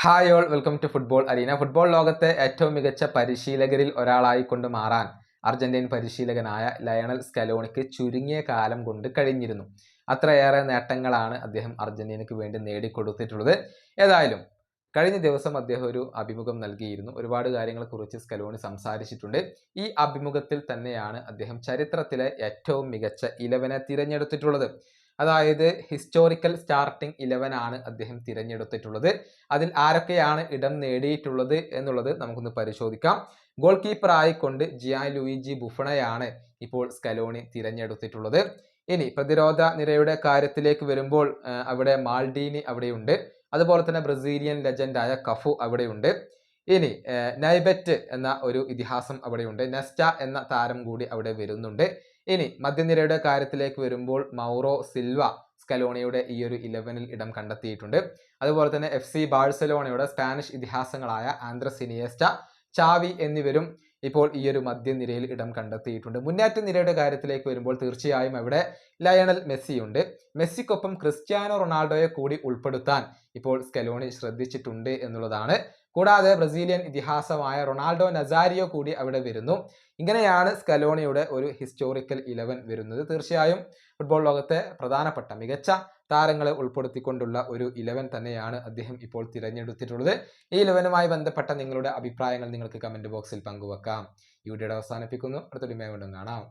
Hi all, welcome to football arena. Football ലോകത്തെ ഏറ്റവും മികച്ച പരിശീലകരിൽ ഒരാളായിക്കൊണ്ട് മാറാൻ അർജന്റീൻ പരിശീലകനായ ലയണൽ സ്കലോണിക്ക് ചുരുങ്ങിയ കാലം കൊണ്ട് കഴിഞ്ഞിരുന്നു. അത്രയേറെ നേട്ടങ്ങളാണ് അദ്ദേഹം അർജന്റീനയ്ക്ക് വേണ്ടി നേടിക്കൊടുത്തിട്ടുള്ളത്. ഏതായാലും കഴിഞ്ഞ ദിവസം അദ്ദേഹം ഒരു അഭിമുഖം നൽകിയിരുന്നു. ഒരുപാട് കാര്യങ്ങളെക്കുറിച്ച് സ്കലോണി സംസാരിച്ചിട്ടുണ്ട്. ഈ അഭിമുഖത്തിൽ തന്നെയാണ് അദ്ദേഹം ചരിത്രത്തിലെ ഏറ്റവും മികച്ച 11 തിരഞ്ഞെടുത്തിട്ടുള്ളത്. അതായത് ഹിസ്റ്റോറിക്കൽ സ്റ്റാർട്ടിംഗ് 11 ആണ് അദ്ദേഹം തിരഞ്ഞെടുത്തിട്ടുള്ളത്. അതിൽ ആരൊക്കെയാണ് ഇടം നേടിയിട്ടുള്ളത് എന്നുള്ളത് നമുക്കൊന്ന് പരിശോധിക്കാം. ഗോൾ കീപ്പർ ആയിക്കൊണ്ട് ജിയാൻ ലൂയിജി ബുഫണയാണ് ഇപ്പോൾ സ്കലോണി തിരഞ്ഞെടുത്തിട്ടുള്ളത്. ഇനി പ്രതിരോധ നിരയുടെ കാര്യത്തിലേക്ക് വരുമ്പോൾ അവിടെ മാൾഡീനി അവിടെയുണ്ട്. അതുപോലെ തന്നെ ബ്രസീലിയൻ ലെജൻഡായ കഫു അവിടെയുണ്ട്. ഇനി നൈബറ്റ് എന്ന ഒരു ഇതിഹാസം അവിടെയുണ്ട്. നെസ്റ്റ എന്ന താരം കൂടി അവിടെ വരുന്നുണ്ട്. ഇനി മധ്യനിരയുടെ കാര്യത്തിലേക്ക് വരുമ്പോൾ മൗറോ സിൽവ സ്കലോണിയുടെ ഈ ഒരു 11-ൽ ഇടം കണ്ടെത്തിയിട്ടുണ്ട്. അതുപോലെ തന്നെ FC ബാഴ്സലോണയുടെ സ്പാനിഷ് ഇതിഹാസങ്ങളായ ആൻഡ്രസ് ഇനിയസ്റ്റ, ചാവി എന്നിവരും ഇപ്പോൾ ഈ ഒരു മധ്യനിരയിൽ ഇടം കണ്ടെത്തിയിട്ടുണ്ട്. മുന്നേറ്റ നിരയുടെ കാര്യത്തിലേക്ക് വരുമ്പോൾ തീർച്ചയായും അവിടെ ലയണൽ മെസ്സി ഉണ്ട്. മെസ്സിക്കൊപ്പം ക്രിസ്ത്യാനോ റൊണാൾഡോയെ കൂടി ഉൾപ്പെടുത്താൻ ഇപ്പോൾ സ്കലോണി ശ്രദ്ധിച്ചിട്ടുണ്ട് എന്നുള്ളതാണ്. കൂടാതെ ബ്രസീലിയൻ ഇതിഹാസമായ റൊണാൾഡോ നസാരിയോ കൂടി അവിടെ വരുന്നു. ഇങ്ങനെയാണ് സ്കലോണിയുടെ ഒരു ഹിസ്റ്റോറിക്കൽ 11 വരുന്നത്. തീർച്ചയായും ഫുട്ബോൾ ലോകത്തെ പ്രധാനപ്പെട്ട മികച്ച താരങ്ങളെ ഉൾപ്പെടുത്തിക്കൊണ്ടുള്ള ഒരു 11 തന്നെയാണ് അദ്ദേഹം ഇപ്പോൾ തിരഞ്ഞെടുത്തിട്ടുള്ളത്. ഈ 11മായി ബന്ധപ്പെട്ട നിങ്ങളുടെ അഭിപ്രായങ്ങൾ നിങ്ങൾക്ക് കമന്റ് ബോക്സിൽ പങ്കുവെക്കാം. ഈ വീഡിയോയുടെ അവസാനിപ്പിക്കുന്നു. അടുത്ത വീഡിയോയുമായി വീണ്ടും കാണാം.